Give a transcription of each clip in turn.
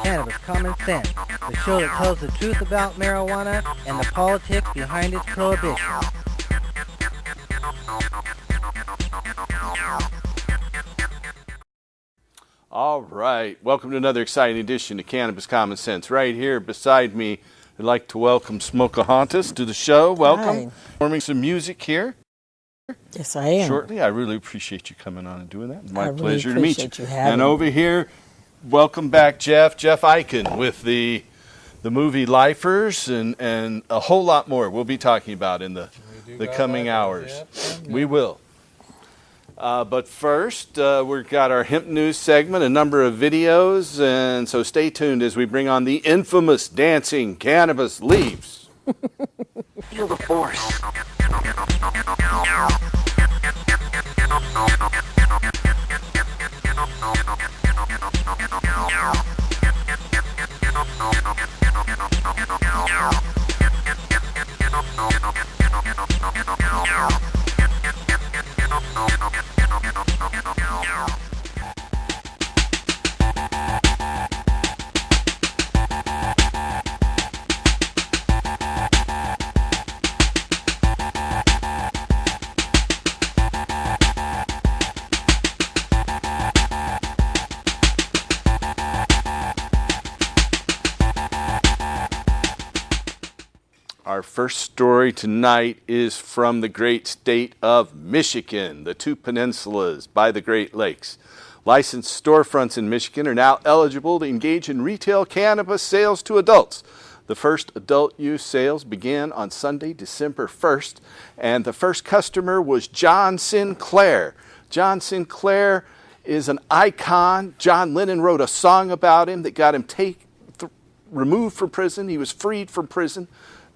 Cannabis Common Sense, the show that tells the truth about marijuana and the politics behind its prohibition. All right, welcome to another exciting edition of Cannabis Common Sense. Right here beside me, I'd like to welcome Smokahontas to the show. Welcome. Hi. Performing some music here. Yes, I am. Shortly. I really appreciate you coming on and doing that. My I really pleasure to meet you. appreciate you having And me. over here, welcome back Jeff Eichen with the movie Lifers and a whole lot more we'll be talking about in the coming hours. We will. But first, we've got our hemp news segment, a number of videos, and so stay tuned as we bring on the infamous dancing cannabis leaves. Feel the force. Our first story tonight is from the great state of Michigan, the two peninsulas by the Great Lakes. Licensed storefronts in Michigan are now eligible to engage in retail cannabis sales to adults. The first adult use sales began on Sunday, December 1st, and the first customer was John Sinclair. John Sinclair is an icon. John Lennon wrote a song about him that got him removed from prison. He was freed from prison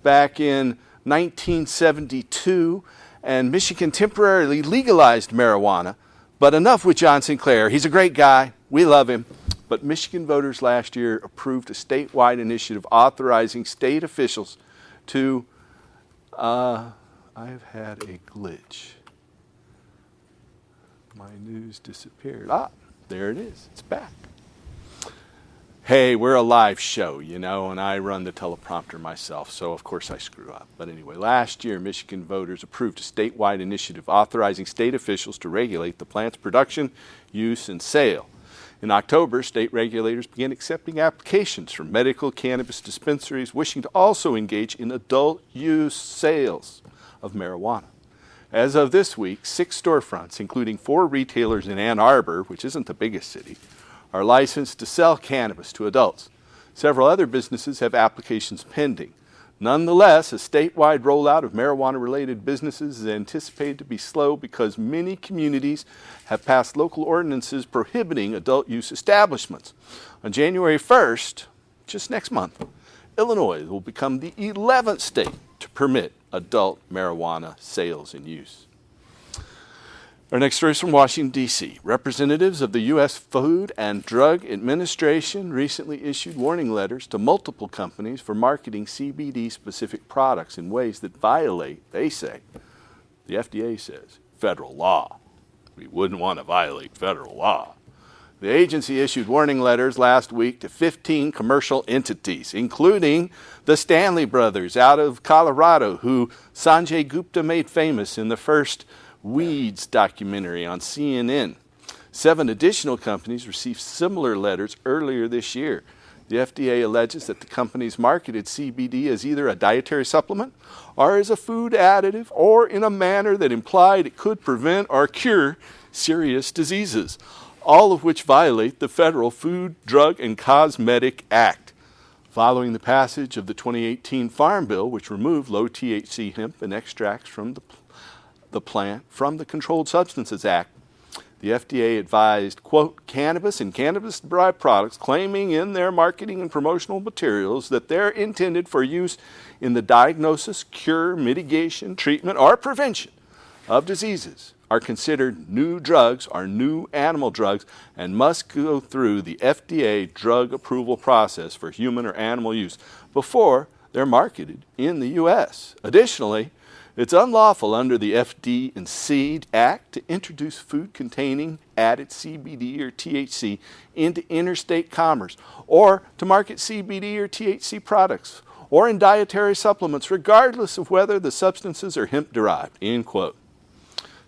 back in 1972, and Michigan temporarily legalized marijuana. But enough with John Sinclair. He's a great guy. We love him. But Michigan voters last year approved a statewide initiative authorizing state officials to... I've had a glitch. My news disappeared. There it is. It's back. Hey, we're a live show, and I run the teleprompter myself, so of course I screw up. But anyway, last year, Michigan voters approved a statewide initiative authorizing state officials to regulate the plant's production, use, and sale. In October, state regulators began accepting applications from medical cannabis dispensaries wishing to also engage in adult use sales of marijuana. As of this week, 6 storefronts, including 4 retailers in Ann Arbor, which isn't the biggest city, are licensed to sell cannabis to adults. Several other businesses have applications pending. Nonetheless, a statewide rollout of marijuana-related businesses is anticipated to be slow because many communities have passed local ordinances prohibiting adult use establishments. On January 1st, just next month, Illinois will become the 11th state to permit adult marijuana sales and use. Our next story is from Washington, D.C. Representatives of the U.S. Food and Drug Administration recently issued warning letters to multiple companies for marketing CBD-specific products in ways that violate, they say, the FDA says, federal law. We wouldn't want to violate federal law. The agency issued warning letters last week to 15 commercial entities, including the Stanley Brothers out of Colorado, who Sanjay Gupta made famous in the first Weeds documentary on CNN. 7 additional companies received similar letters earlier this year. The FDA alleges that the companies marketed CBD as either a dietary supplement or as a food additive or in a manner that implied it could prevent or cure serious diseases, all of which violate the federal Food, Drug, and Cosmetic Act. Following the passage of the 2018 Farm Bill, which removed low-THC hemp and extracts from the plant from the Controlled Substances Act, the FDA advised, quote, cannabis and cannabis-derived products claiming in their marketing and promotional materials that they're intended for use in the diagnosis, cure, mitigation, treatment, or prevention of diseases are considered new drugs or new animal drugs and must go through the FDA drug approval process for human or animal use before they're marketed in the U.S. Additionally, It's unlawful under the FD&C Act to introduce food containing added CBD or THC into interstate commerce, or to market CBD or THC products, or in dietary supplements, regardless of whether the substances are hemp-derived, end quote.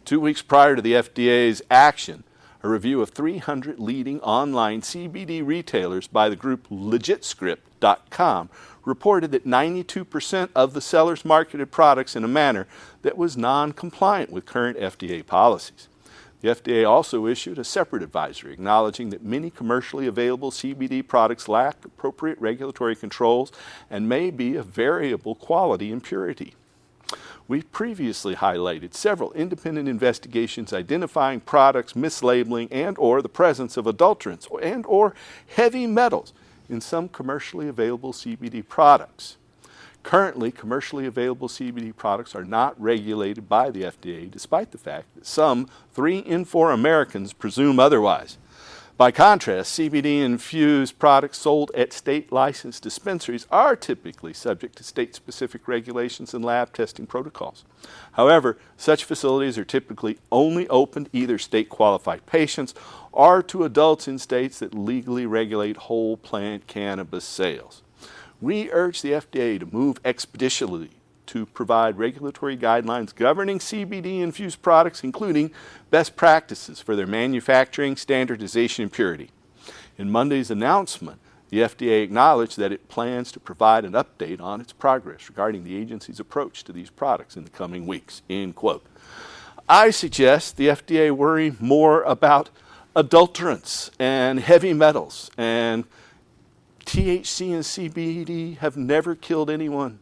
2 weeks prior to the FDA's action, a review of 300 leading online CBD retailers by the group LegitScript.com reported that 92% of the sellers marketed products in a manner that was non-compliant with current FDA policies. The FDA also issued a separate advisory acknowledging that many commercially available CBD products lack appropriate regulatory controls and may be of variable quality and purity. We've previously highlighted several independent investigations identifying products mislabeling and or the presence of adulterants and or heavy metals in some commercially available CBD products. Currently, commercially available CBD products are not regulated by the FDA, despite the fact that some 3 in 4 Americans presume otherwise. By contrast, CBD-infused products sold at state-licensed dispensaries are typically subject to state-specific regulations and lab testing protocols. However, such facilities are typically only open to either state-qualified patients or to adults in states that legally regulate whole plant cannabis sales. We urge the FDA to move expeditiously to provide regulatory guidelines governing CBD-infused products, including best practices for their manufacturing, standardization, and purity. In Monday's announcement, the FDA acknowledged that it plans to provide an update on its progress regarding the agency's approach to these products in the coming weeks, end quote. I suggest the FDA worry more about adulterants and heavy metals, and THC and CBD have never killed anyone,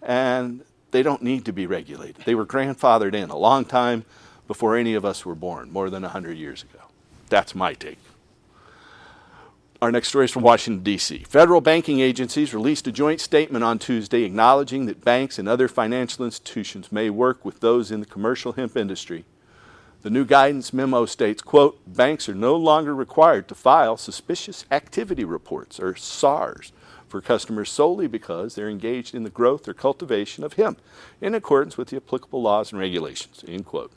and they don't need to be regulated. They were grandfathered in a long time before any of us were born, more than 100 years ago. That's my take. Our next story is from Washington, D.C. Federal banking agencies released a joint statement on Tuesday acknowledging that banks and other financial institutions may work with those in the commercial hemp industry. The new guidance memo states, quote, banks are no longer required to file suspicious activity reports, or SARs, for customers solely because they're engaged in the growth or cultivation of hemp in accordance with the applicable laws and regulations, end quote.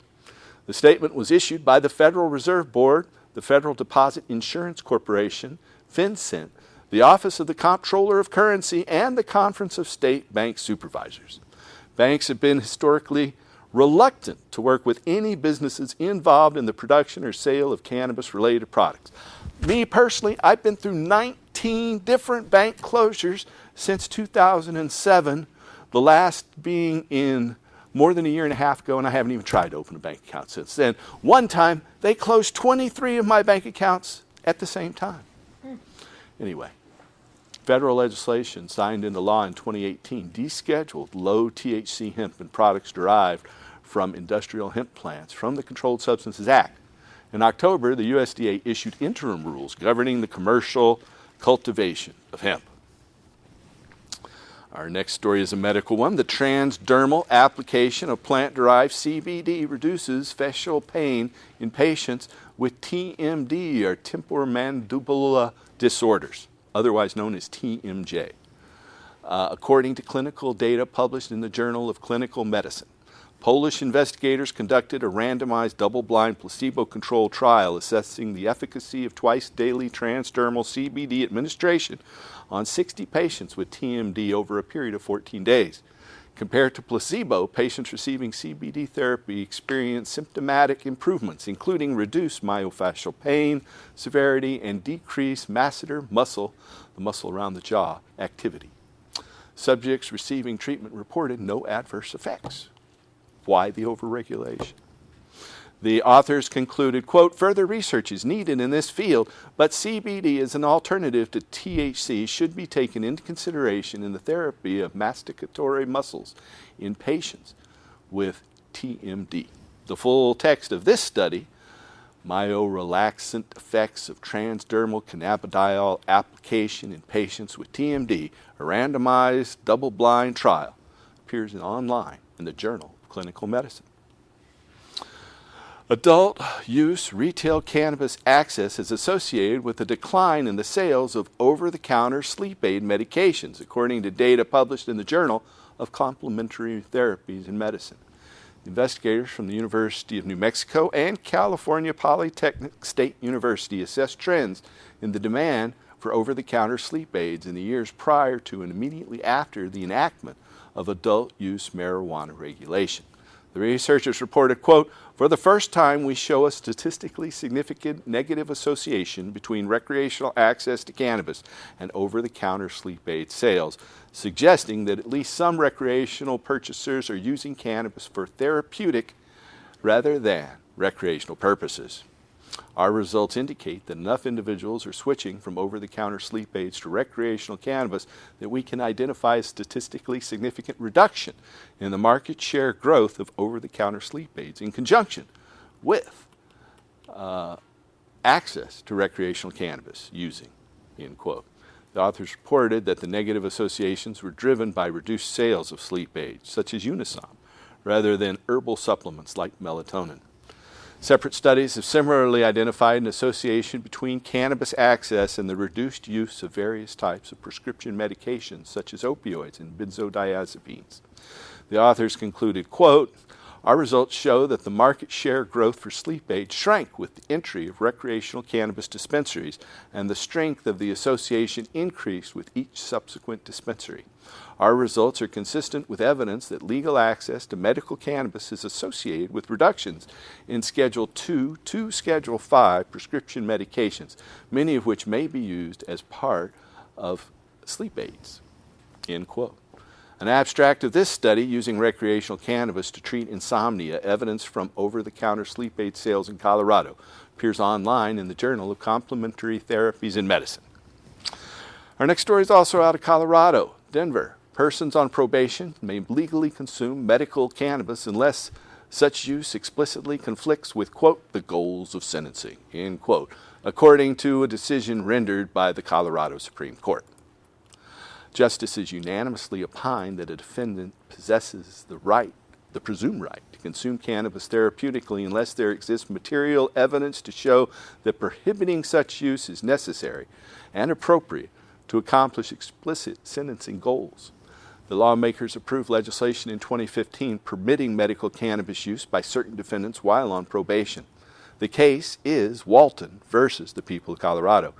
The statement was issued by the Federal Reserve Board, the Federal Deposit Insurance Corporation, FinCEN, the Office of the Comptroller of Currency, and the Conference of State Bank Supervisors. Banks have been historically reluctant to work with any businesses involved in the production or sale of cannabis-related products. Me personally, I've been through 19 different bank closures since 2007, the last being in more than a year and a half ago, and I haven't even tried to open a bank account since then. One time, they closed 23 of my bank accounts at the same time. Anyway, federal legislation signed into law in 2018 descheduled low THC hemp and products derived from industrial hemp plants from the Controlled Substances Act. In October, the USDA issued interim rules governing the commercial cultivation of hemp. Our next story is a medical one. The transdermal application of plant-derived CBD reduces facial pain in patients with TMD, or temporomandibular disorders, otherwise known as TMJ. According to clinical data published in the Journal of Clinical Medicine, Polish investigators conducted a randomized double-blind placebo-controlled trial assessing the efficacy of twice-daily transdermal CBD administration on 60 patients with TMD over a period of 14 days. Compared to placebo, patients receiving CBD therapy experienced symptomatic improvements, including reduced myofascial pain, severity, and decreased masseter muscle, the muscle around the jaw, activity. Subjects receiving treatment reported no adverse effects. Why the overregulation? The authors concluded, quote, further research is needed in this field, but CBD as an alternative to THC should be taken into consideration in the therapy of masticatory muscles in patients with TMD. The full text of this study, Myorelaxant Effects of Transdermal Cannabidiol Application in Patients with TMD, a randomized double-blind trial, appears online in the Journal of Clinical Medicine. Adult use retail cannabis access is associated with a decline in the sales of over-the-counter sleep aid medications, according to data published in the Journal of Complementary Therapies in Medicine. Investigators from the University of New Mexico and California Polytechnic State University assessed trends in the demand for over-the-counter sleep aids in the years prior to and immediately after the enactment of adult-use marijuana regulation. The researchers reported, quote, "For the first time, we show a statistically significant negative association between recreational access to cannabis and over-the-counter sleep aid sales, suggesting that at least some recreational purchasers are using cannabis for therapeutic rather than recreational purposes. Our results indicate that enough individuals are switching from over-the-counter sleep aids to recreational cannabis that we can identify a statistically significant reduction in the market share growth of over-the-counter sleep aids in conjunction with access to recreational cannabis using," end quote. The authors reported that the negative associations were driven by reduced sales of sleep aids, such as Unisom, rather than herbal supplements like melatonin. Separate studies have similarly identified an association between cannabis access and the reduced use of various types of prescription medications such as opioids and benzodiazepines. The authors concluded, quote, "Our results show that the market share growth for sleep aids shrank with the entry of recreational cannabis dispensaries, and the strength of the association increased with each subsequent dispensary. Our results are consistent with evidence that legal access to medical cannabis is associated with reductions in Schedule 2 to Schedule 5 prescription medications, many of which may be used as part of sleep aids," end quote. An abstract of this study using recreational cannabis to treat insomnia, evidence from over-the-counter sleep aid sales in Colorado, appears online in the Journal of Complementary Therapies in Medicine. Our next story is also out of Colorado, Denver. Persons on probation may legally consume medical cannabis unless such use explicitly conflicts with, quote, "the goals of sentencing," end quote, according to a decision rendered by the Colorado Supreme Court. Justices unanimously opine that a defendant possesses the presumed right to consume cannabis therapeutically unless there exists material evidence to show that prohibiting such use is necessary and appropriate to accomplish explicit sentencing goals. The lawmakers approved legislation in 2015 permitting medical cannabis use by certain defendants while on probation. The case is Walton versus the people of Colorado.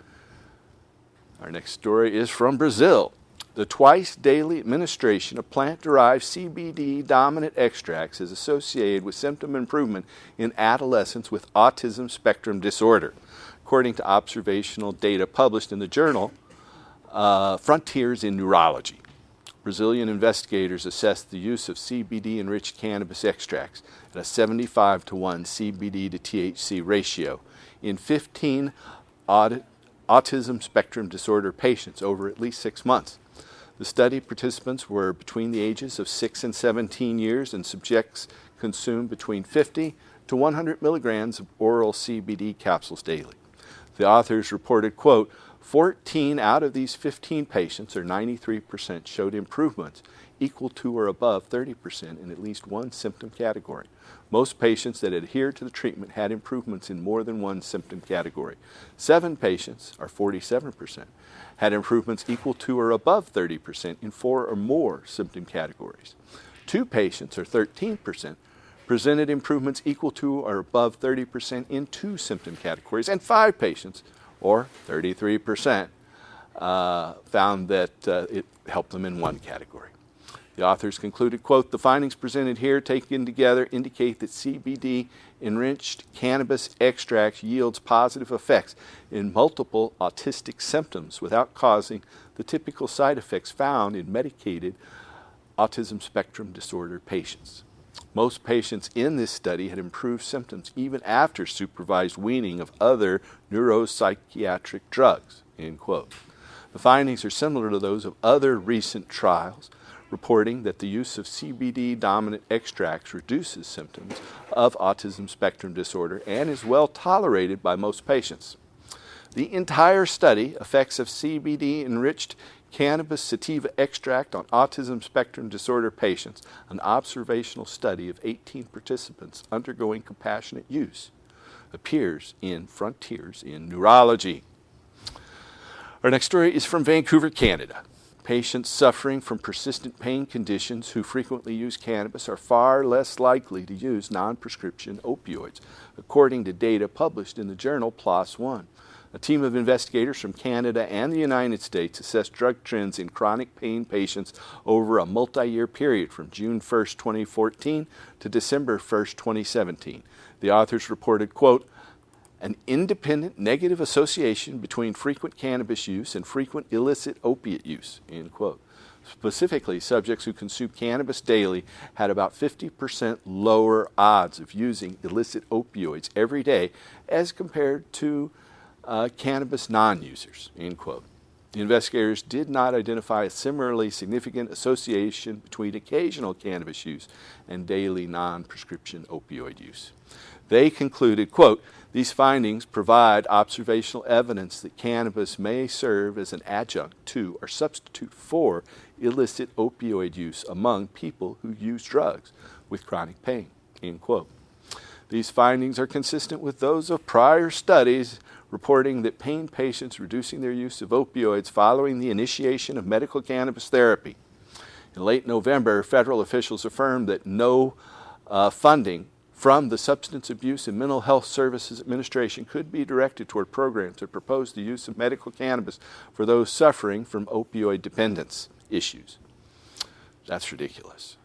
Our next story is from Brazil. The twice-daily administration of plant-derived CBD dominant extracts is associated with symptom improvement in adolescents with autism spectrum disorder, according to observational data published in the journal Frontiers in Neurology. Brazilian investigators assessed the use of CBD-enriched cannabis extracts at a 75-to-1 CBD to THC ratio in 15 autism spectrum disorder patients over at least 6 months. The study participants were between the ages of 6 and 17 years, and subjects consumed between 50 to 100 milligrams of oral CBD capsules daily. The authors reported, quote, 14 out of these 15 patients, or 93%, showed improvements equal to or above 30% in at least one symptom category. Most patients that adhered to the treatment had improvements in more than one symptom category. 7 patients, or 47%, had improvements equal to or above 30% in 4 or more symptom categories. 2 patients, or 13%, presented improvements equal to or above 30% in 2 symptom categories, and 5 patients, or 33%, found that it helped them in one category. The authors concluded, quote, "The findings presented here taken together indicate that CBD-enriched cannabis extracts yields positive effects in multiple autistic symptoms without causing the typical side effects found in medicated autism spectrum disorder patients. Most patients in this study had improved symptoms even after supervised weaning of other neuropsychiatric drugs," end quote. The findings are similar to those of other recent trials, reporting that the use of CBD-dominant extracts reduces symptoms of autism spectrum disorder and is well tolerated by most patients. The entire study, Effects of CBD-enriched cannabis sativa extract on autism spectrum disorder patients, an observational study of 18 participants undergoing compassionate use, appears in Frontiers in Neurology. Our next story is from Vancouver, Canada. Patients suffering from persistent pain conditions who frequently use cannabis are far less likely to use non-prescription opioids, according to data published in the journal PLOS One. A team of investigators from Canada and the United States assessed drug trends in chronic pain patients over a multi-year period from June 1, 2014 to December 1, 2017. The authors reported, quote, an independent negative association between frequent cannabis use and frequent illicit opiate use, end quote. Specifically, subjects who consume cannabis daily had about 50% lower odds of using illicit opioids every day as compared to cannabis non-users, end quote. The investigators did not identify a similarly significant association between occasional cannabis use and daily non-prescription opioid use. They concluded, quote, these findings provide observational evidence that cannabis may serve as an adjunct to or substitute for illicit opioid use among people who use drugs with chronic pain, end quote. These findings are consistent with those of prior studies reporting that pain patients reducing their use of opioids following the initiation of medical cannabis therapy. In late November, federal officials affirmed that no funding from the Substance Abuse and Mental Health Services Administration could be directed toward programs that propose the use of medical cannabis for those suffering from opioid dependence issues. That's ridiculous.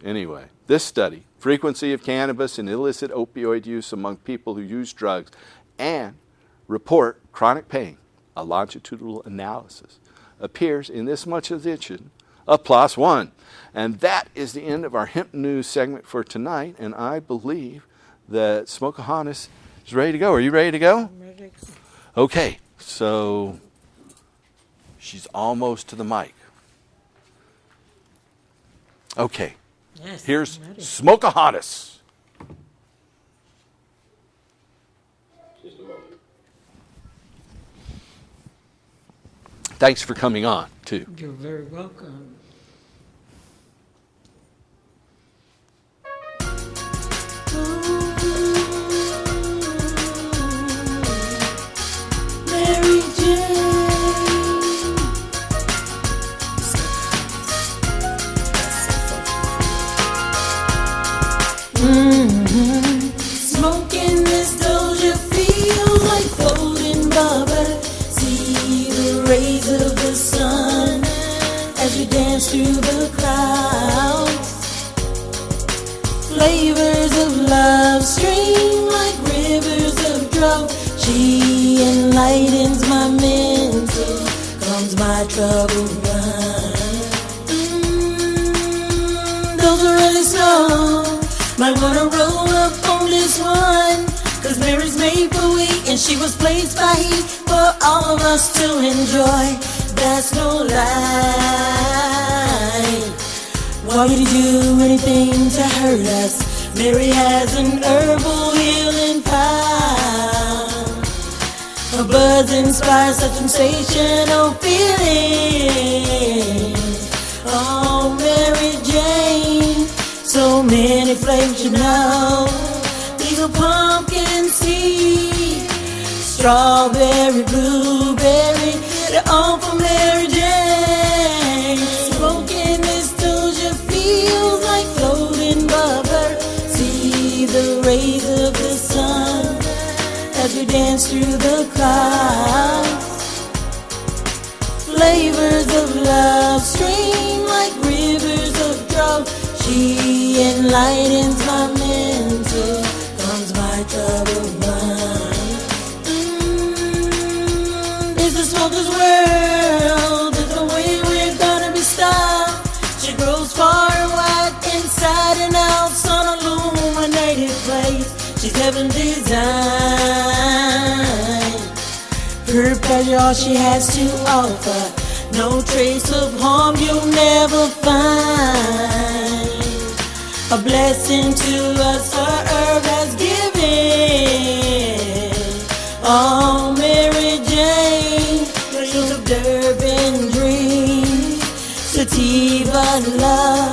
Anyway, this study, frequency of cannabis and illicit opioid use among people who use drugs and report chronic pain, a longitudinal analysis, appears in this much edition of PLOS One. And that is the end of our hemp news segment for tonight, and I believe that Smokeahonis is ready to go. Are you ready to go? I'm ready. Okay, so she's almost to the mic. Okay, Yes, here's I'm ready. Smokeahonis. Thanks for coming on, too. You're very welcome. Mary Smoking this doja feels like floating bubble. See the rays of the sun as we dance through the clouds. Flavors of love stream like rivers of drought. She enlightens my mental, calms my troubled mind. Those are really slow. Might wanna roll up on this one, 'cause Mary's made for we, and she was placed by he for all of us to enjoy. That's no lie. Why would he do anything to hurt us? Mary has an herbal healing power. Her buds inspire such sensational feelings. Oh, Mary Jane, so many flavors you know. These are pumpkin seed, strawberry, blueberry, they're all from Mary Jane. Smoking this doja feels like floating bubble. See the rays of the sun as we dance through the clouds. Flavors of love stream like rivers of drought. She enlightens my mental, calms my troubled mind. It's a smoker's world, it's the way we're gonna be stopped. She grows far and wide, inside and out, sun illuminated place. She's heaven designed. Her pleasure, all she has to offer. No trace of harm you'll never find. A blessing to us her herb has given. Oh, Mary Jane, dreams of Durban dreams, sativa love,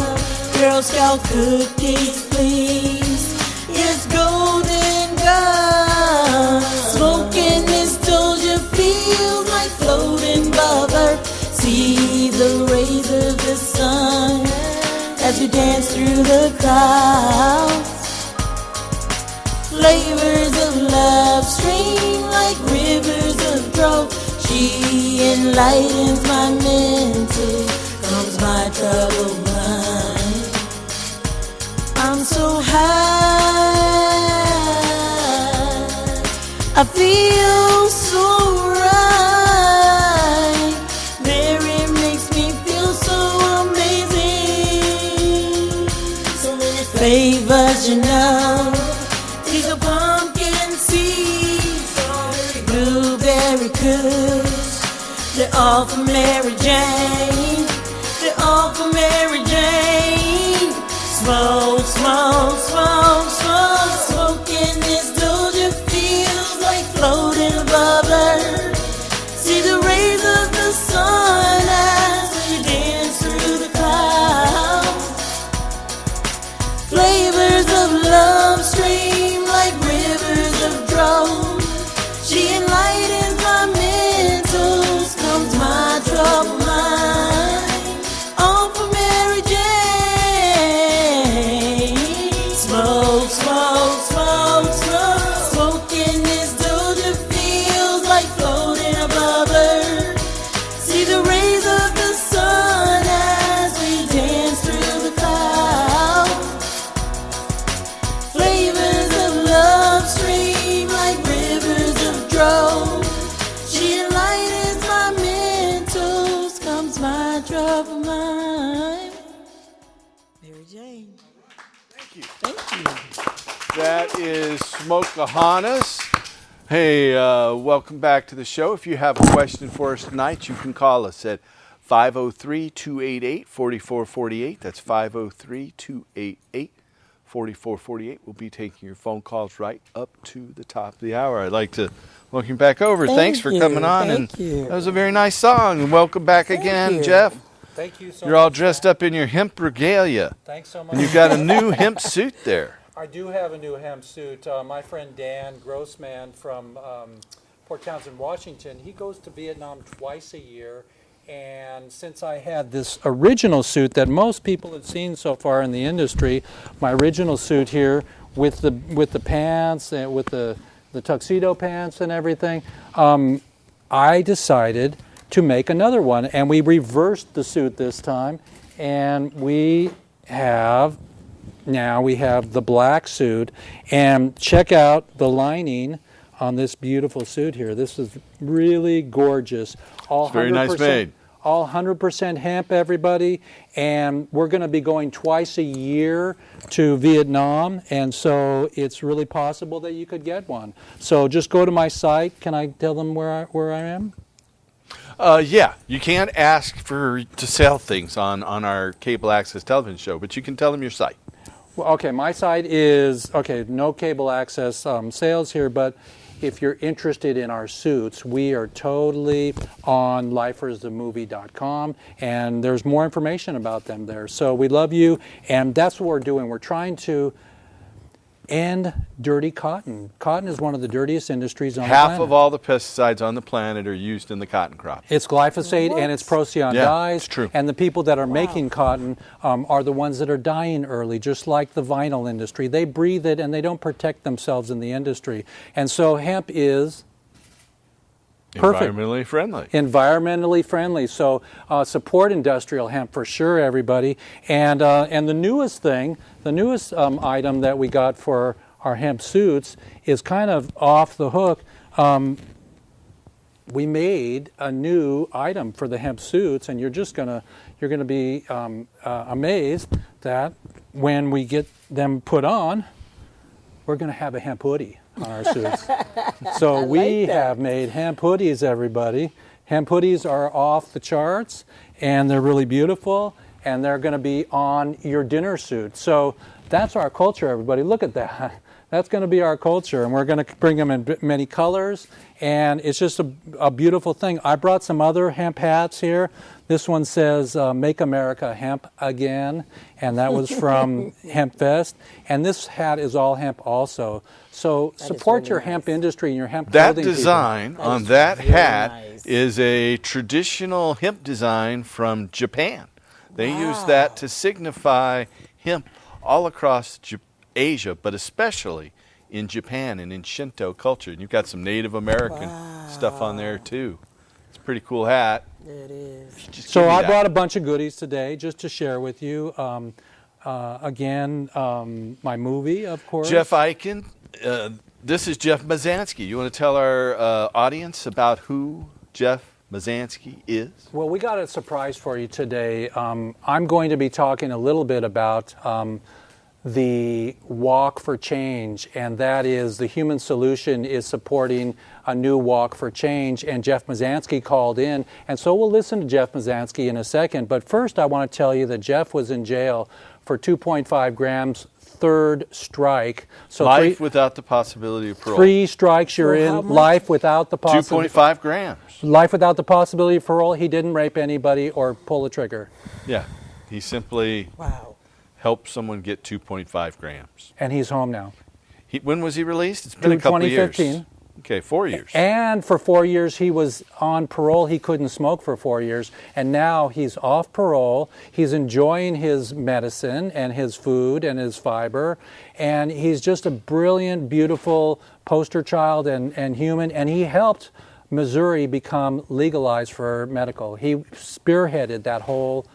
Girl Scout cookies please. Yes, golden God, smoking this doja feels like floating bubble. See the the crowds. Flavors of love stream like rivers of drought. She enlightens my mental, calms my troubled mind. I'm so high, I feel so right. Mary makes me feel so amazing. So many flavors, you know. These are pumpkin seeds, blueberry kush. They're all for Mary Jane. They're all for Mary Jane. Smoke, smoke, smoke, smoke. Smoking this doja feels like floating above her. See the rays of the sun as we dance through the clouds. Flavors of love stream like rivers of drought. She enlightens my mentals, comes my troubled mind. All for Mary Jane. Smoke, smoke, smoke, smoke. Smoking this doja feels like floating above her. See the rays of the sun as we dance through the clouds. Flavors of love stream like rivers of drought. She enlightens my mentals, comes my troubled mind. Mary Jane. Thank you. Thank you. That is Smokeahanas. Hey, welcome back to the show. If you have a question for us tonight, you can call us at 503-288-4448. That's 503-288-4448. We'll be taking your phone calls right up to the top of the hour. I'd like to welcome you back over. Thanks for you. coming on. Thank and you. That was a very nice song. And welcome back again, you. Jeff. Thank you so You're all much. dressed up in your hemp regalia. Thanks so much. And you've got a new hemp suit there. I do have a new hemp suit. My friend Dan Grossman from Port Townsend, Washington, he goes to Vietnam twice a year. And since I had this original suit that most people have seen so far in the industry, my original suit here with the pants and with the tuxedo pants and everything, I decided to make another one. And we reversed the suit this time, and we have the black suit. And check out the lining on this beautiful suit here. This is really gorgeous. It's very nice made. All 100% hemp, everybody. And we're going to be going twice a year to Vietnam. And so it's really possible that you could get one. So just go to my site. Can I tell them where I am? Yeah, you can't ask to sell things on our cable access television show, but you can tell them your site. Well, okay, my site is, no cable access sales here, but if you're interested in our suits, we are totally on lifersthemovie.com, and there's more information about them there. So we love you, and that's what we're doing. We're trying to end dirty cotton. Cotton is one of the dirtiest industries on the planet. Half of all the pesticides on the planet are used in the cotton crop. It's glyphosate and it's procyon dyes. It's true. And the people that are making cotton are the ones that are dying early, just like the vinyl industry. They breathe it and they don't protect themselves in the industry. And so hemp is perfect. Environmentally friendly. Environmentally friendly. So support industrial hemp for sure, everybody. And the newest thing, the newest item that we got for our hemp suits is kind of off the hook. We made a new item for the hemp suits, and you're gonna be amazed that when we get them put on, we're gonna have a hemp hoodie on our suits. So we have made hemp hoodies, everybody. Hemp hoodies are off the charts, and they're really beautiful, and they're going to be on your dinner suit. So that's our culture, everybody. Look at that. That's going to be our culture, and we're going to bring them in many colors, and it's just a beautiful thing. I brought some other hemp hats here. This one says, Make America Hemp Again, and that was from Hemp Fest. And this hat is all hemp also. So support your hemp industry and your hemp That clothing design people. on that hat is a traditional hemp design from Japan. They use that to signify hemp all across Asia, but especially in Japan and in Shinto culture. And you've got some Native American stuff on there too. It's a pretty cool hat. It is. So I brought a bunch of goodies today just to share with you. Again, my movie, of course. Jeff Eichen, this is Jeff Mazansky. You want to tell our audience about who Jeff Mazansky is? Well, we got a surprise for you today. I'm going to be talking a little bit about the Walk for Change, and that is the Human Solution is supporting a new Walk for Change, and Jeff Mazansky called in, and so we'll listen to Jeff Mazansky in a second. But first I want to tell you that Jeff was in jail for 2.5 grams, third strike. So Life without the possibility of parole. 3 strikes, you're in. Life without the possibility. 2.5 grams. Life without the possibility of parole. He didn't rape anybody or pull a trigger. Yeah, he simply helped someone get 2.5 grams. And he's home now. When was he released? It's been a couple of years. 2015. Okay, 4 years. And for 4 years he was on parole. He couldn't smoke for 4 years. And now he's off parole. He's enjoying his medicine and his food and his fiber. And he's just a brilliant, beautiful poster child and human. And he helped Missouri become legalized for medical. He spearheaded that whole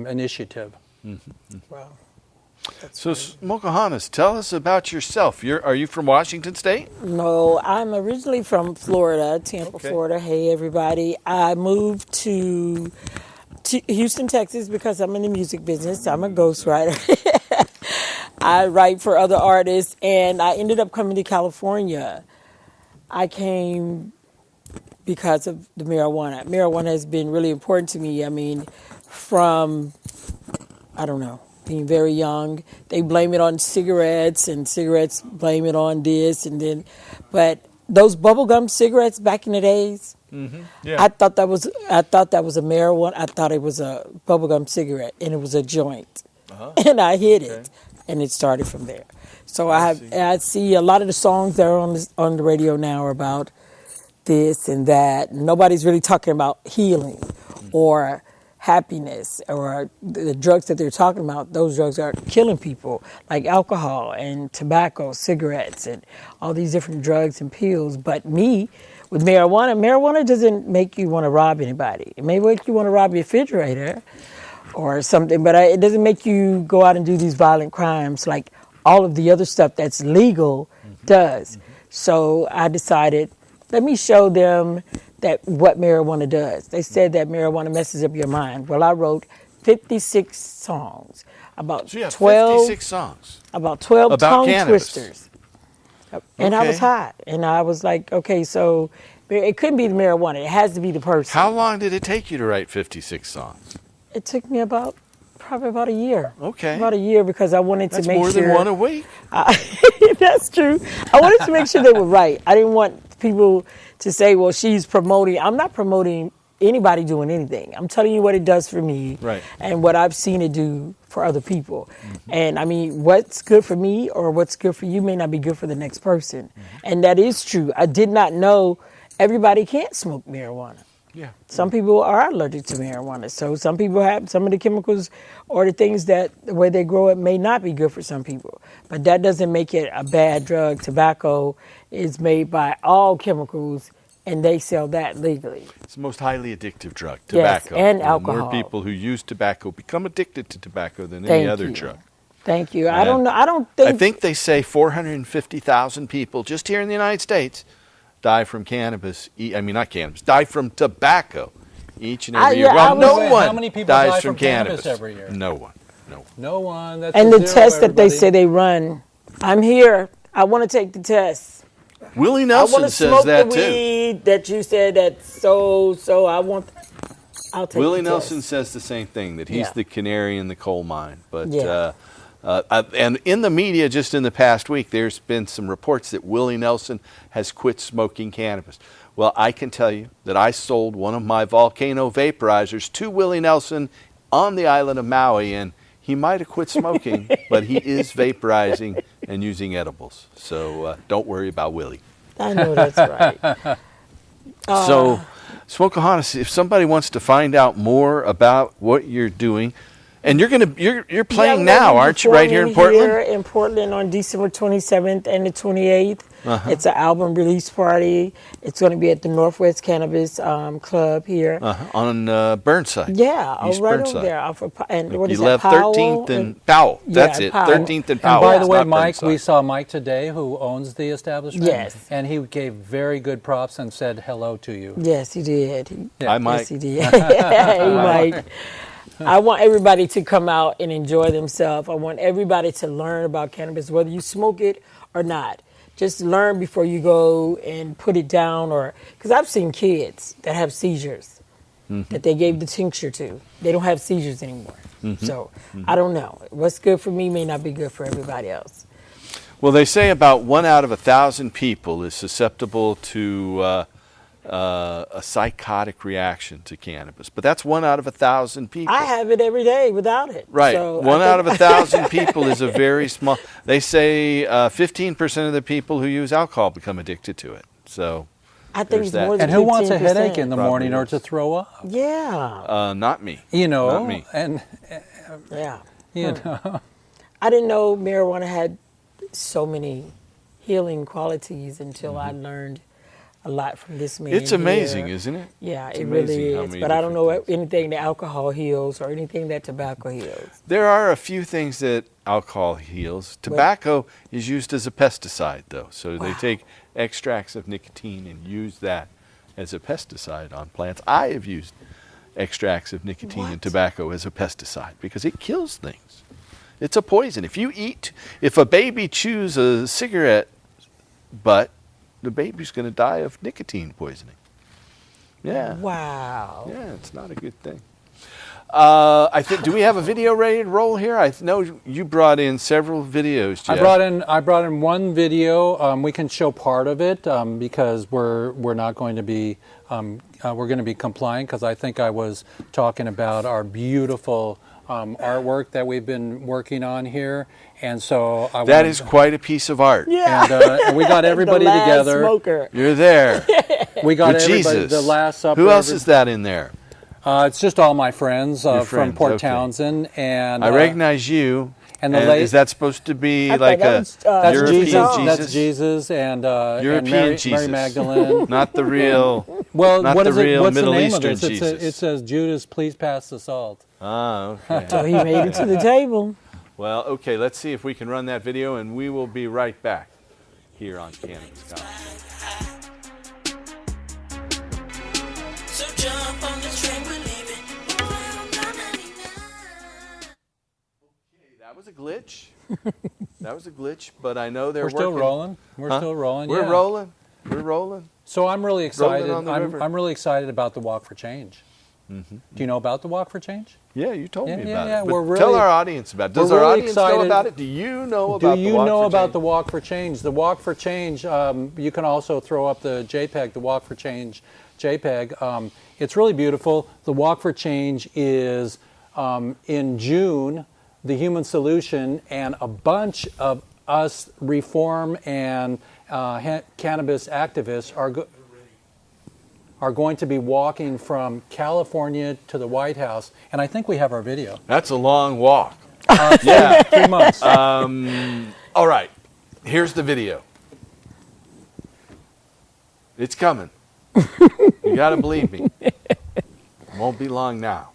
initiative. Mm-hmm. Wow. So, Smokeahanas, tell us about yourself. Are you from Washington State? No, I'm originally from Florida, Tampa, Florida. Hey, everybody. I moved to Houston, Texas because I'm in the music business. I'm a ghostwriter. I write for other artists, and I ended up coming to California. I came because of the marijuana. Marijuana has been really important to me. I mean, from, I don't know, being very young, they blame it on cigarettes, and cigarettes blame it on this, and then, but those bubblegum cigarettes back in the days, yeah. I thought that was a marijuana. I thought it was a bubblegum cigarette, and it was a joint, and I hid it, and it started from there. So I see a lot of the songs that are on the radio now are about this and that. Nobody's really talking about healing or happiness, or the drugs that they're talking about. Those drugs are killing people, like alcohol and tobacco, cigarettes, and all these different drugs and pills. But me, with marijuana doesn't make you want to rob anybody. It may make you want to rob your refrigerator or something, but it doesn't make you go out and do these violent crimes like all of the other stuff that's legal does. So I decided, let me show them that what marijuana does. They said that marijuana messes up your mind. Well, I wrote 56 songs about 56 songs about 12 about tongue cannabis. twisters. And I was hot, and I was like, okay, so it couldn't be the marijuana. It has to be the person. How long did it take you to write 56 songs? It took me probably about a year. Okay. About a year, because I wanted to make sure. That's more than one a week. That's true. I wanted to make sure they were right. I didn't want people to say, well, she's promoting. I'm not promoting anybody doing anything. I'm telling you what it does for me, right, and what I've seen it do for other people. And I mean, what's good for me or what's good for you may not be good for the next person. And that is true. I did not know everybody can't smoke marijuana. Yeah. Some people are allergic to marijuana. So some people have some of the chemicals or the things that the way they grow it may not be good for some people. But that doesn't make it a bad drug. Tobacco is made by all chemicals, and they sell that legally. It's the most highly addictive drug, tobacco. Yes, and alcohol. More people who use tobacco become addicted to tobacco than any other drug. Thank you. And I think they say 450,000 people just here in the United States die from cannabis. Die from tobacco each and every year. Well, no one how many people dies die from cannabis every year? No one. No one. That's and a the zero, test that they everybody. say they run, I'm here. I want to take the test. Willie I Nelson want to says smoke that the too. weed that you said that's so. I'll take Willie the Nelson test. says the same thing, that he's the canary in the coal mine. But Yeah. and in the media, just in the past week, there's been some reports that Willie Nelson has quit smoking cannabis. Well, I can tell you that I sold one of my volcano vaporizers to Willie Nelson on the island of Maui, and he might have quit smoking, but he is vaporizing and using edibles. So don't worry about Willie. I know that's right. So, Smokeahanas, if somebody wants to find out more about what you're doing, And you're playing Yeah, now, aren't you? Right here in Portland. Here in Portland on December 27th and the 28th. It's an album release party. It's going to be at the Northwest Cannabis Club here. On Burnside. Yeah, East right Burnside. over there. And what is You that? left 13th and Powell. That's it. Powell. 13th and Powell. And by the It's way, not Mike, Burnside. we saw Mike today, who owns the establishment. Yes. And he gave very good props and said hello to you. Yes, he did. Hi, Mike. Yes, he did. Hey, Mike. I want everybody to come out and enjoy themselves. I want everybody to learn about cannabis, whether you smoke it or not. Just learn before you go and put it down, or because I've seen kids that have seizures that they gave the tincture to. They don't have seizures anymore. So I don't know. What's good for me may not be good for everybody else. Well, they say about 1 out of 1,000 people is susceptible to a psychotic reaction to cannabis, but that's 1 out of 1,000 people. I have it every day without it. Right. So 1 out of 1,000 people is a very small. They say 15% of the people who use alcohol become addicted to it. So I think there's it's that. more than And who wants a 15%. headache in the Probably morning or is. to throw up? Yeah. Not me. You know, Not me. and Yeah. you know, I didn't know marijuana had so many healing qualities until I learned a lot from this man. It's amazing, here. isn't it? Yeah, It's it really amazing how is. many But I don't know different things. anything that alcohol heals or anything that tobacco heals. There are a few things that alcohol heals. Tobacco is used as a pesticide, though. So they take extracts of nicotine and use that as a pesticide on plants. I have used extracts of nicotine and tobacco as a pesticide because it kills things. It's a poison. If a baby chews a cigarette butt, the baby's going to die of nicotine poisoning. Yeah. Wow. Yeah, it's not a good thing. Do we have a video ready to roll here? I know you brought in several videos, Jeff. I brought in one video. We can show part of it because we're not going to be we're going to be compliant, because I think I was talking about our beautiful artwork that we've been working on here, and so That is quite a piece of art. Yeah. And we got everybody The last together. Smoker. You're there. We got With everybody. Jesus. The Last Supper. Who else is that in there? It's just all my friends, Your from friends, Port okay. Townsend, and I recognize you. and the late- is that supposed to be I thought like that a was, that's European Jesus. Jesus? That's Jesus, and European and Mary, Jesus. Mary Magdalene. Not the real. Well, Not what the is it? real What's Middle the name Eastern of this? Jesus. It says, "Judas, please pass the salt." Ah, okay. So he made it to the table. Well, okay. Let's see if we can run that video, and we will be right back here on Cannabis Conversation. So jump on the train, we're leaving. That was a glitch. That was a glitch, but I know they're We're still working. rolling. We're Huh? still rolling. We're yeah. rolling. We're rolling. So I'm really excited. on the river. I'm really excited about the Walk for Change. Do you know about the Walk for Change? Yeah, you told Yeah, me yeah, about yeah. it. But We're tell really- our audience about it. Does we're our really audience know excited. about it? Do you know Do about you the Walk know for about Change? the Walk for Change? The Walk for Change, you can also throw up the JPEG, the Walk for Change JPEG. It's really beautiful. The Walk for Change is in June, the Human Solution, and a bunch of us reform and cannabis activists are going to be walking from California to the White House, and I think we have our video. That's a long walk. Yeah. 3 months. All right. Here's the video. It's coming. You got to believe me. Won't be long now.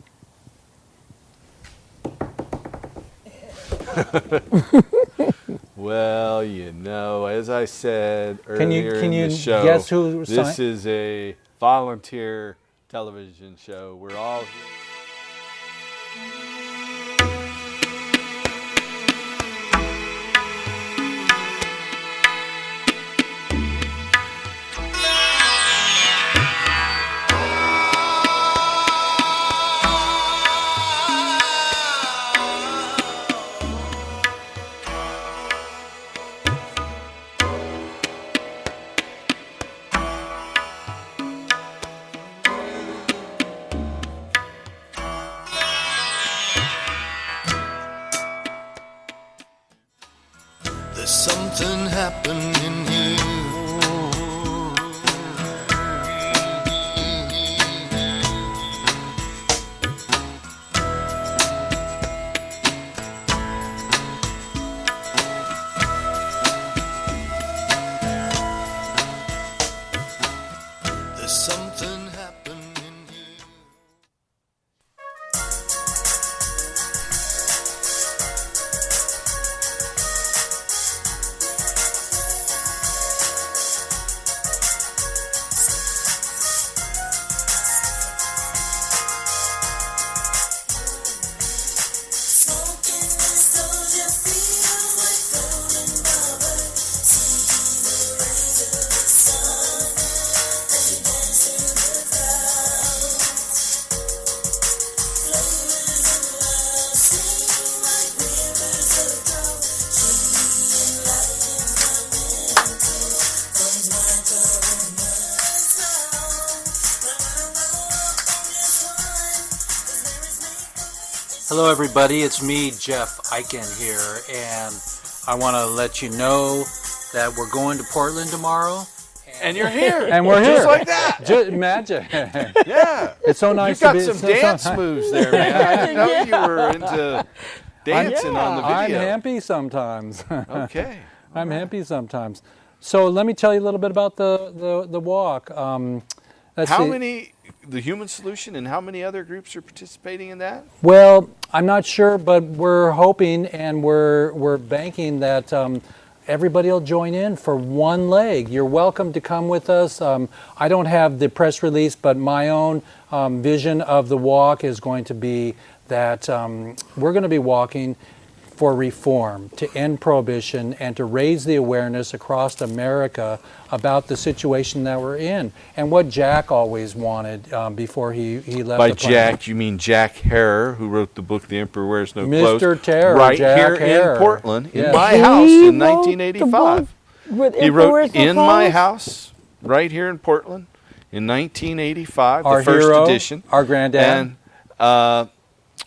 Well, you know, as I said earlier can in you the show, guess who this signed- is a volunteer television show. We're all here. There's something happening here. Hello, everybody. It's me, Jeff Eichen here, and I want to let you know that we're going to Portland tomorrow. And you're here. And we're here. Just like that. Just magic. Yeah. It's so nice You got to be. some so dance nice. moves there, man. I didn't know you were into dancing on the I'm video. happy sometimes. Okay. I'm happy sometimes. So let me tell you a little bit about the walk. Let's How see. many, the Human Solution, and how many other groups are participating in that? Well, I'm not sure, but we're hoping and we're banking that everybody will join in for one leg. You're welcome to come with us. I don't have the press release, but my own vision of the walk is going to be that we're going to be walking for reform, to end prohibition, and to raise the awareness across America about the situation that we're in and what Jack always wanted before he left. By the planet. Jack, you mean Jack Herer, who wrote the book The Emperor Wears No Clothes. Mr. Terror, right Jack here Herer. in Portland, in Yes. my house He in wrote the 1985. book with He wrote Emperor's In No My Clothes? House, right here in Portland, in 1985, Our the first hero, edition. our granddad. And,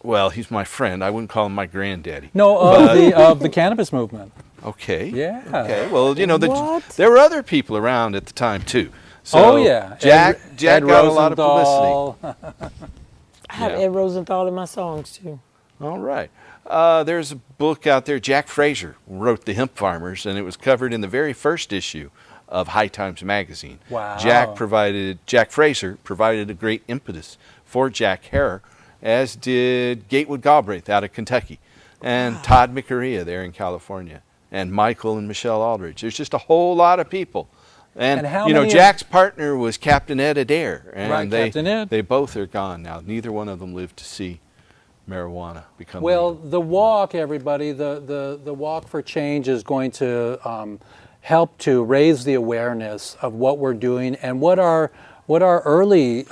well, he's my friend. I wouldn't call him my granddaddy. No, of the cannabis movement. Okay. Yeah. Okay. Well, you know, What? there were other people around at the time too. So Oh yeah, Jack Ed got a lot of publicity. Rosenthal. I have Yeah. Ed Rosenthal in my songs too. All right. There's a book out there. Jack Fraser wrote The Hemp Farmers, and it was covered in the very first issue of High Times magazine. Wow. Jack Fraser provided a great impetus for Jack Herer, as did Gatewood Galbraith out of Kentucky, and Todd McCarea there in California, and Michael and Michelle Aldridge. There's just a whole lot of people. And how you know, many of- Jack's partner was Captain Ed Adair, and Right, Captain Ed. they both are gone now. Neither one of them lived to see marijuana become Well, legal. the walk, everybody, the walk for change is going to help to raise the awareness of what we're doing and what our early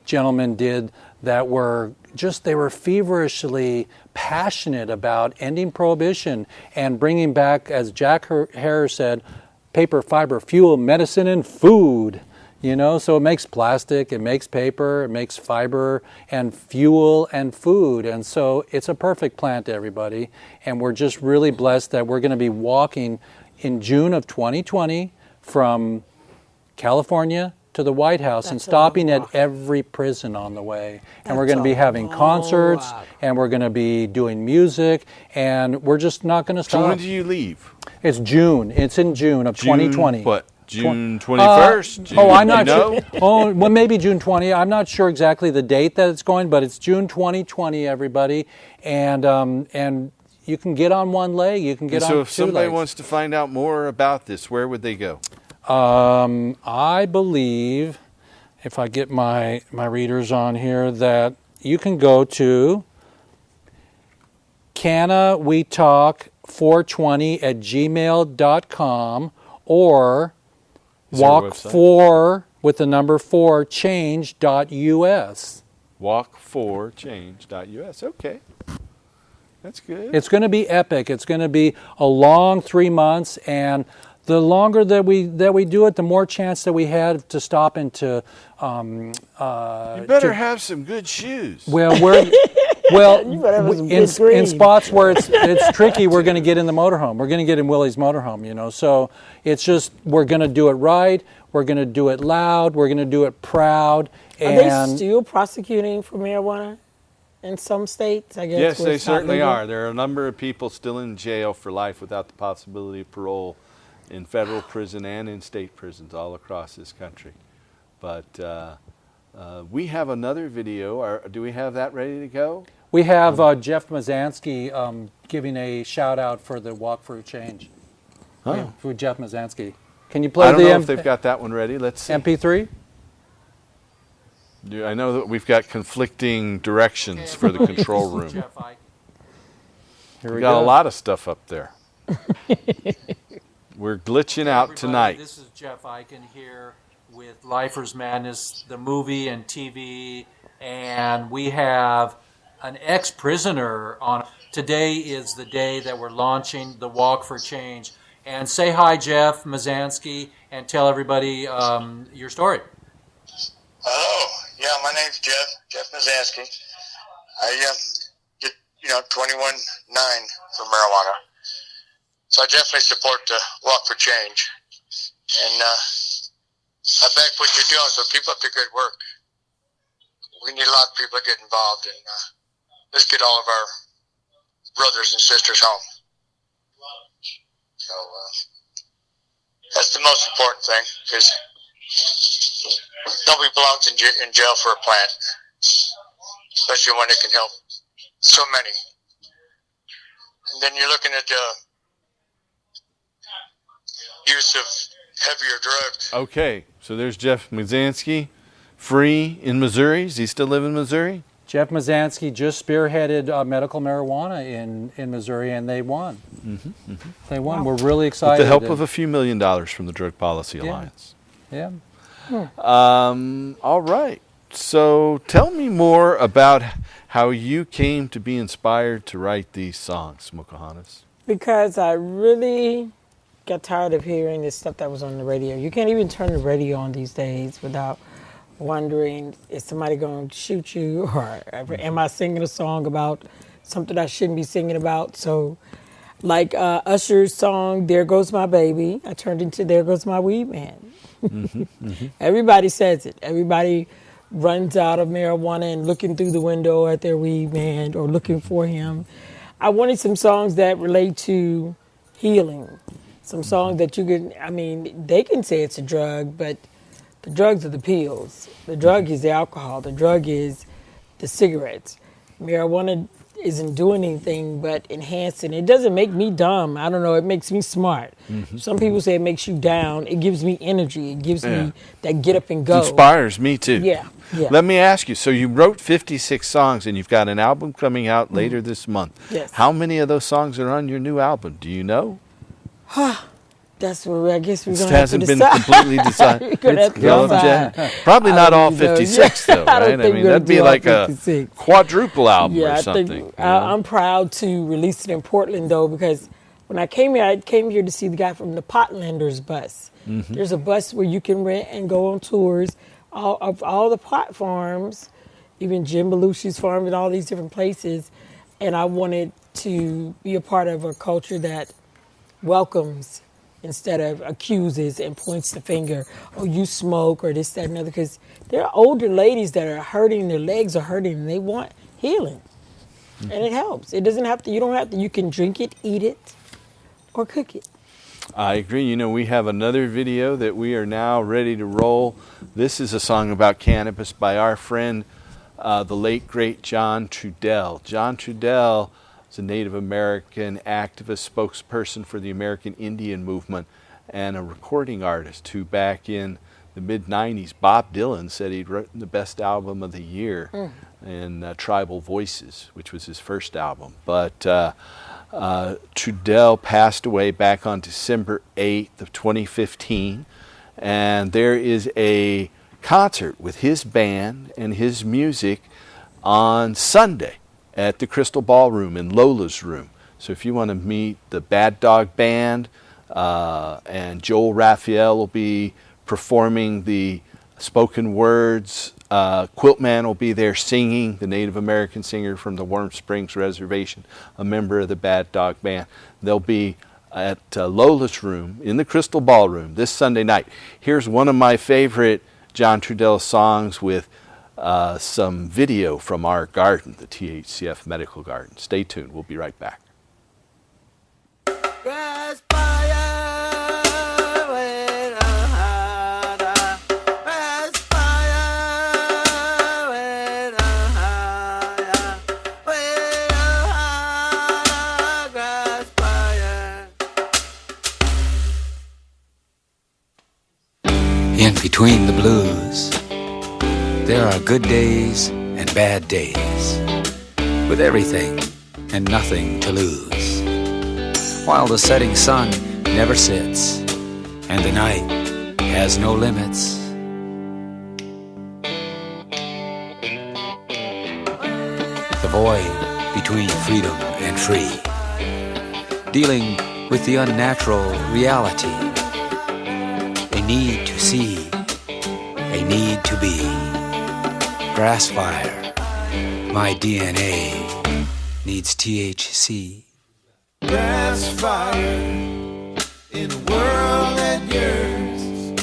gentlemen did that were just, they were feverishly passionate about ending prohibition and bringing back, as Jack Herer said, paper, fiber, fuel, medicine, and food. You know, so it makes plastic, it makes paper, it makes fiber and fuel and food. And so it's a perfect plant, everybody. And we're just really blessed that we're going to be walking in June of 2020 from California to the White House and That's a stopping long at walk. every prison on the way. And we're That's going to be a having long concerts walk. and we're going to be doing music and we're just not going to So stop. when do you leave? It's June. It's in June of 2020. What? June 21st? Oh, I'm not you know? sure. Oh, well, maybe June 20. I'm not sure exactly the date that it's going, but it's June 2020, everybody. And you can get on one leg. You can get And so on if two somebody legs. wants to find out more about this, where would they go? I believe, if I get my readers on here, that you can go to cannawetalk420@gmail.com or Is there a walk website? 4 with the number 4 change.us. Walk4change.us. Okay. That's good. It's going to be epic. It's going to be a long 3 months, and the longer that we do it, the more chance that we have to stop and to. you better have some good shoes. Well, You better have some in good green. spots where it's tricky, we're going to get in the motorhome. We're going to get in Willie's motorhome, you know. So it's just, we're going to do it right. We're going to do it loud. We're going to do it proud. Are they And still prosecuting for marijuana in some states? I guess. Yes, where they it's not certainly legal? are. There are a number of people still in jail for life without the possibility of parole in federal prison and in state prisons all across this country. But we have another video. Do we have that ready to go? we have Jeff Mazansky giving a shout out for the Walk for Change. Huh. Yeah, for Jeff Mazansky. Can you play I don't the know if they've got that one ready. Let's see. MP3? I know that we've got conflicting directions for the control room. Here We got a lot of stuff up there. We're glitching out Everybody, tonight. This is Jeff Eichen here with Lifers Madness, the movie and TV, and we have an ex-prisoner on. Today is the day that we're launching the Walk for Change. And say hi, Jeff Mazansky, and tell everybody your story. Hello. Yeah, my name's Jeff Mazansky. I 21-9 for marijuana. So I definitely support the Walk for Change. And I back what you're doing, so keep up the good work. We need a lot of people to get involved, and let's get all of our brothers and sisters home. So that's the most important thing, because nobody belongs in jail for a plant, especially when it can help so many. And then you're looking at use of heavier drugs. Okay, so there's Jeff Mazansky, free in Missouri. Does he still live in Missouri? Jeff Mazansky just spearheaded medical marijuana in Missouri, and they won. They won. We're really excited. With the help of a few $1 million from the Drug Policy Alliance. Yeah. All right. So tell me more about how you came to be inspired to write these songs, Mokohanas. Because I really got tired of hearing this stuff that was on the radio. You can't even turn the radio on these days without wondering, is somebody going to shoot you, or am I singing a song about something I shouldn't be singing about? So like Usher's song, There Goes My Baby, I turned into There Goes My Weed Man. Everybody says it. Everybody runs out of marijuana and looking through the window at their weed man or looking for him. I wanted some songs that relate to healing. Some songs that you can, they can say it's a drug, but the drugs are the pills. The drug is the alcohol. The drug is the cigarettes. Marijuana isn't doing anything but enhancing. It doesn't make me dumb. I don't know. It makes me smart. Some people say it makes you down. It gives me energy. It gives me that get up and go. It inspires me too. Yeah. Let me ask you, so you wrote 56 songs and you've got an album coming out later this month. Yes. How many of those songs are on your new album? Do you know? That's what I guess we're It going to have to hasn't been decide. completely decided. We're gonna have to decide. Probably not all don't know. 56 though, I don't right? think we're gonna that'd be do all like 56. a quadruple album Yeah, or I something. think I'm proud to release it in Portland though, because when I came here to see the guy from the Potlanders bus. There's a bus where you can rent and go on tours of all the pot farms, even Jim Belushi's farm and all these different places. And I wanted to be a part of a culture that welcomes instead of accuses and points the finger, oh, you smoke or this, that, and other. Because there are older ladies that are hurting, their legs are hurting, and they want healing. And it helps. It doesn't have to, you can drink it, eat it, or cook it. I agree. You know, we have another video that we are now ready to roll. This is a song about cannabis by our friend, the late, great John Trudell. John Trudell is a Native American activist, spokesperson for the American Indian movement, and a recording artist who back in the mid-90s, Bob Dylan said he'd written the best album of the year in Tribal Voices, which was his first album. But Trudell passed away back on December 8th of 2015, and there is a concert with his band and his music on Sunday at the Crystal Ballroom in Lola's Room. So if you want to meet the Bad Dog Band, and Joel Raphael will be performing the spoken words, Quiltman will be there singing, the Native American singer from the Warm Springs Reservation, a member of the Bad Dog Band. They'll be at Lola's Room in the Crystal Ballroom this Sunday night. Here's one of my favorite John Trudell songs with some video from our garden, the THCF Medical Garden. Stay tuned. We'll be right back. In between the blues, there are good days and bad days, with everything and nothing to lose. While the setting sun never sits, and the night has no limits. The void between freedom and free, dealing with the unnatural reality. A need to see, a need to be. Grass fire, my DNA, needs THC. Grass fire in a world that yearns.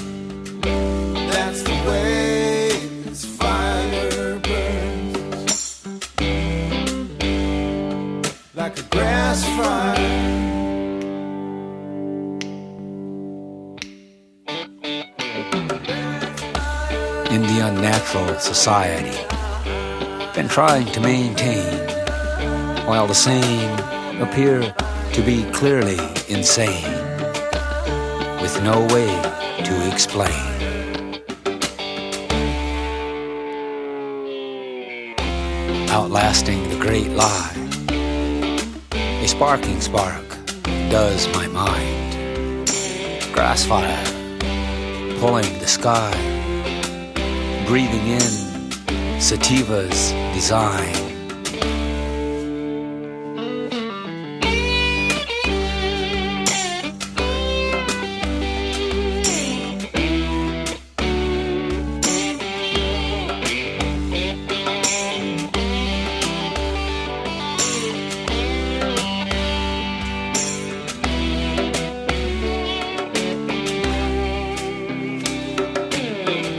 That's the way this fire burns. Like a grass fire. In the unnatural society, been trying to maintain, while the sane appear to be clearly insane, with no way to explain. Outlasting the great lie, a sparking spark does my mind. Grass fire, pulling the sky, breathing in sativa's design.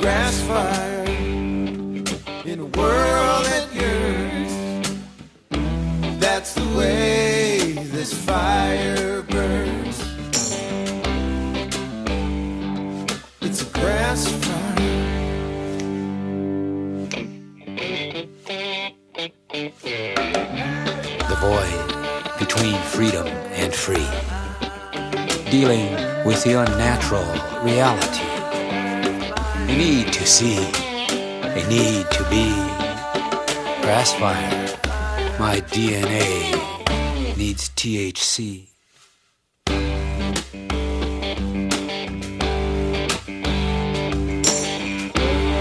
Grass fire in a world that yearns. That's the way this fire burns. It's a grass fire. The void between freedom and free, dealing with the unnatural reality. A need to see, a need to be. Grass fire, my DNA needs THC.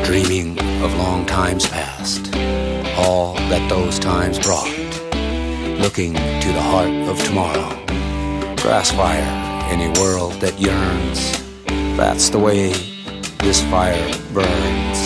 Dreaming of long times past, all that those times brought. Looking to the heart of tomorrow. Grass fire in a world that yearns. That's the way this fire burns.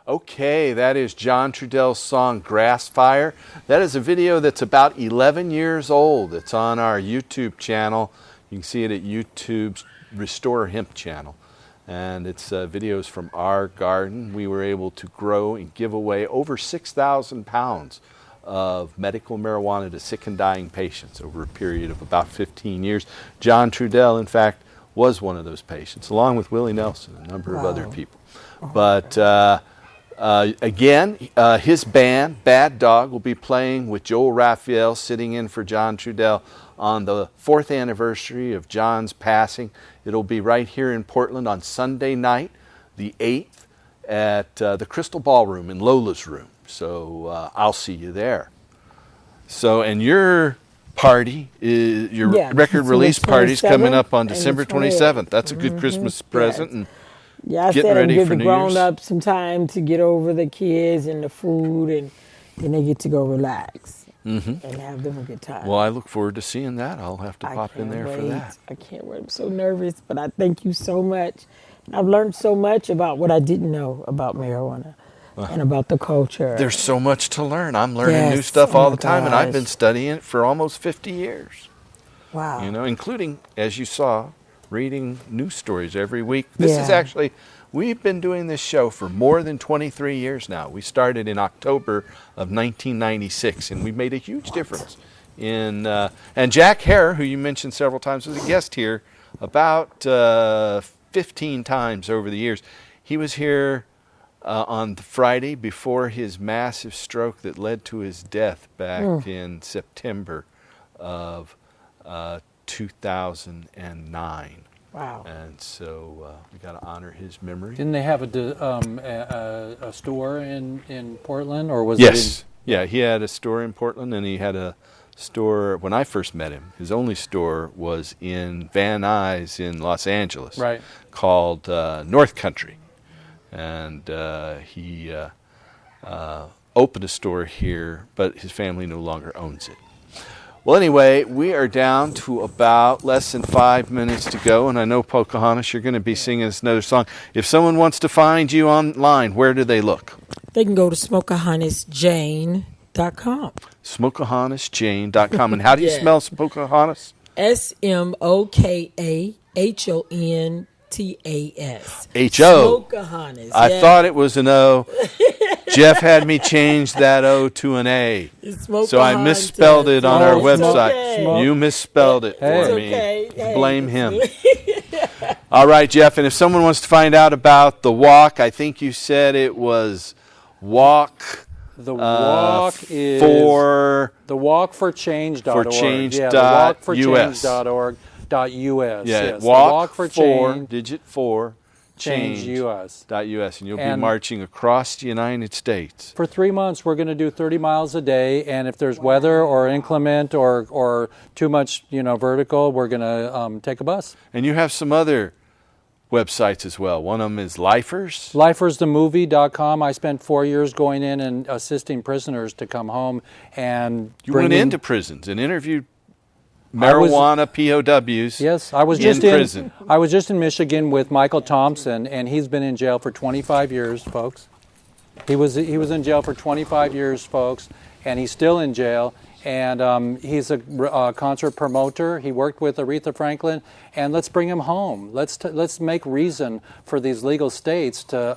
Okay, that is John Trudell's song Grass Fire. That is a video that's about 11 years old. It's on our YouTube channel. You can see it at YouTube's Restore Hemp channel. And it's videos from our garden. We were able to grow and give away over 6,000 pounds of medical marijuana to sick and dying patients over a period of about 15 years. John Trudell, in fact, was one of those patients, along with Willie Nelson and a number of other people. But again, his band, Bad Dog, will be playing with Joel Raphael, sitting in for John Trudell on the 4th anniversary of John's passing. It'll be right here in Portland on Sunday night, the 8th, at the Crystal Ballroom in Lola's room. So I'll see you there. So, and your party, your record release party is coming up on December 27th. That's a good Christmas present. And yeah, I getting said I'd ready give for the New Year's. grown-ups some time to get over the kids and the food, and then they get to go relax and have them a good time. Well, I look forward to seeing that. I'll have to pop in there for that. I can't wait. I'm so nervous, but I thank you so much. I've learned so much about what I didn't know about marijuana and about the culture. There's so much to learn. I'm learning new stuff all the time, and I've been studying it for almost 50 years. Wow. You know, including, as you saw, reading news stories every week. This is actually, we've been doing this show for more than 23 years now. We started in October of 1996, and we've made a huge difference in, and Jack Hare, who you mentioned several times, was a guest here about 15 times over the years. He was here on the Friday before his massive stroke that led to his death back in September of 2009. Wow. And so we got to honor his memory. Didn't they have a store in Portland, or was Yes. it? Yeah, he had a store in Portland, and he had a store when I first met him. His only store was in Van Nuys in Los Angeles, Right. called North Country, and he opened a store here, but his family no longer owns it. Well, anyway, we are down to about less than 5 minutes to go, and I know, Pocahontas, you're going to be singing us another song. If someone wants to find you online, where do they look? They can go to SmokeahonestJane.com. SmokeahonestJane.com. And how do you Yeah. spell Pocahontas? SMOKAHONTAS. H-O. Smokahontas. I yeah. thought it was an O. Jeff had me change that O to an A. It's So I misspelled it on our Oh, website. okay. You misspelled it Hey. for It's me. okay. Hey, Blame it's him. All right, Jeff. And if someone wants to find out about the walk, I think you said it was walk The walk is for the walk for change.org. For change Yeah, the dot walk for US. change.org.us. yeah, Yes, the walk for for change, digit 4 change US. .us, and you'll be And- marching across the United States. For 3 months, we're going to do 30 miles a day, and if there's weather or inclement or too much, vertical, we're going to take a bus. And you have some other websites as well. One of them is Lifers. Lifersthemovie.com. I spent 4 years going in and assisting prisoners to come home and You went bringing- into prisons and interviewed I was- marijuana POWs. Yes, I was in just prison. I was just in Michigan with Michael Thompson, and he's been in jail for 25 years, folks. He was in jail for 25 years, folks, and he's still in jail. And he's a concert promoter. He worked with Aretha Franklin, and let's bring him home. Let's make reason for these legal states to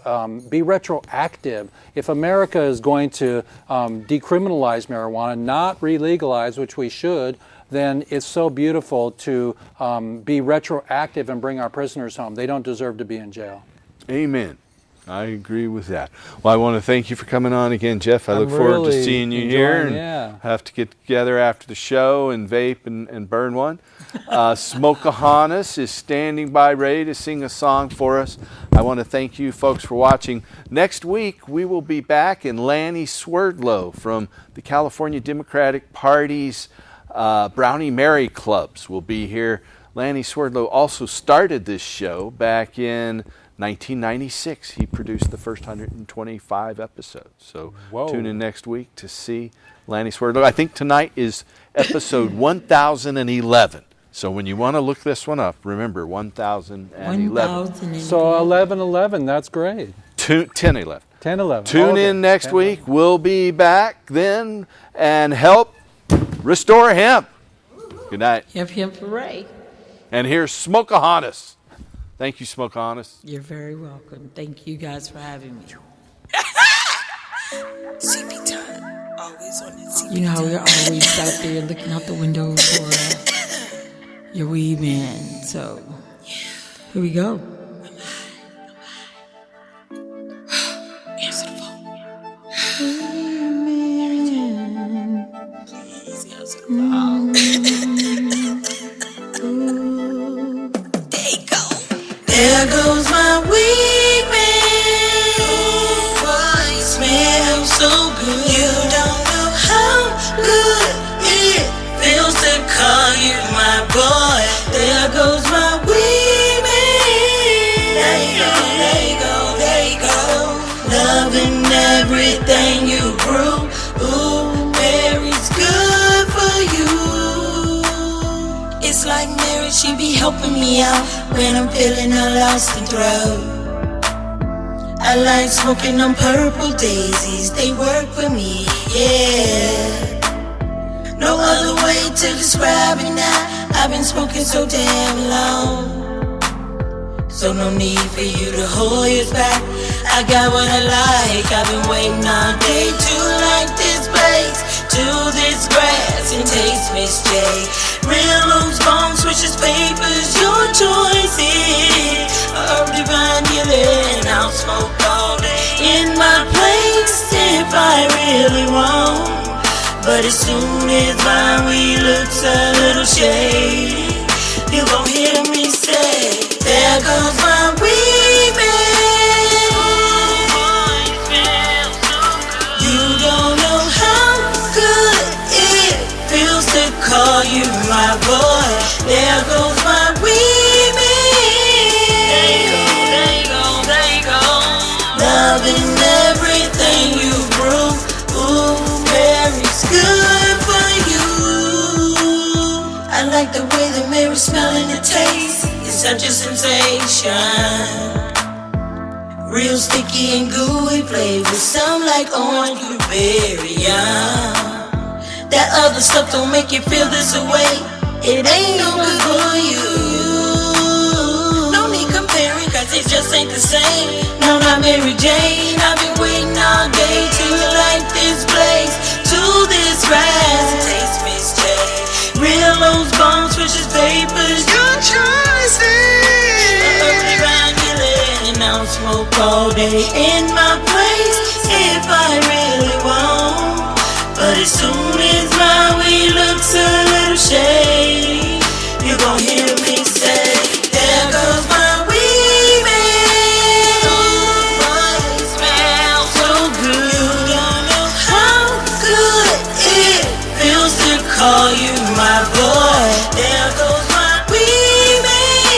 be retroactive. If America is going to decriminalize marijuana, not re-legalize, which we should, then it's so beautiful to be retroactive and bring our prisoners home. They don't deserve to be in jail. Amen. I agree with that. Well, I want to thank you for coming on again, Jeff. I I'm look forward to really seeing you here, enjoying- and yeah. have to get together after the show and vape and burn one. Smokahontas is standing by ready to sing a song for us. I want to thank you folks for watching. Next week, we will be back, in Lanny Swerdlow from the California Democratic Party's Brownie Mary Clubs will be here. Lanny Swerdlow also started this show back in 1996. He produced the first 125 episodes. So Whoa. tune in next week to see Lanny Swerdlow. I think tonight is episode 1011. So when you want to look this one up, remember 1011. 1,000. So 11:11, that's great. 1011. 10:11. Tune Okay. in next 10:11. week. We'll be back then and help restore hemp. Good night. Hip, hip, hooray. And here's Smokahontas. Thank you, Smokahontas. You're very welcome. Thank you guys for having me. CP time. Always on it. CP You know how we're always out there looking out the window for your weed man. So here we go. Answer the phone. Please answer the phone. There you go. There goes my weed man. Boy, you smell so good. You don't know how good it feels to call you my boy. There goes my weed man. There you go, there you go, there you go. Loving everything you brew. Ooh, Mary's good for you. It's like Mary, she be helping me out when I'm feeling all lost and through. I like smoking them purple daisies, they work for me, yeah. No other way to describe it now, I've been smoking so damn long. So no need for you to hold yours back, I got what I like. I've been waiting all day to like this place, to this grass and taste Miss J. Real loose bone switches papers, your choices. Herb divine healing, I'll smoke all day in my place if I really want. But as soon as my weed looks a little shady, you gon' hear me say I like the way the Mary smell and the taste. It's such a sensation. Real sticky and gooey flavor. Some like orange blueberry. That other stuff don't make you feel this way. It ain't no good for you. No need comparing, cause it just ain't the same. No, not Mary Jane. I've been waiting all day to light this blaze. To this grass, taste Miss J. Real those bones, switches, papers, your choices. Early round and I'll smoke all day in my place if I really want. But as soon as my weed looks a little shady, you gon' hear me say, there goes my weed man. Oh, it smells so good. You don't know how good it feels to call you my boy. There goes my weed man.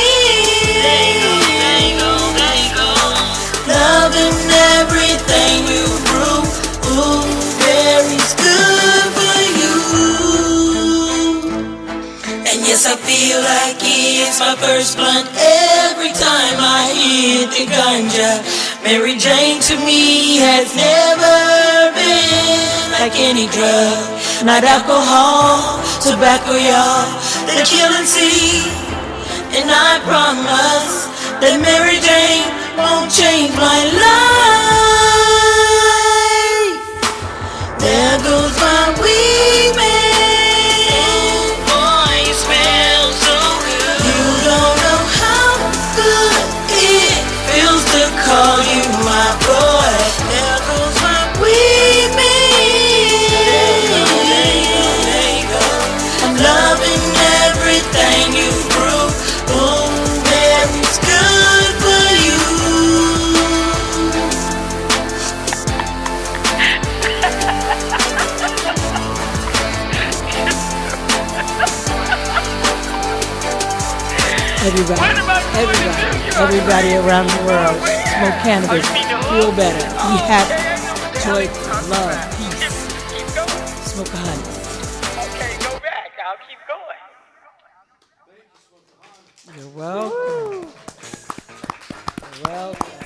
There you go. Loving everything you brew. Ooh, Mary's good for you. And yes, I feel like it's my first blunt every time I hit the ganja. Mary Jane to me has never been like any drug. Not alcohol, tobacco, y'all, the killing seed. And I promise that Mary Jane won't change my life. There goes my weed man. Boy, you smell so good. You don't know how good it feels to call you my boy. There goes my weed man. There you go. I'm loving everything you brew. Oh, Mary's good for you. Everybody around the world, smoke cannabis, feel better, be happy, joyful, love, peace. Smoke a honey. Okay, go back. I'll keep going. You're welcome. You're welcome.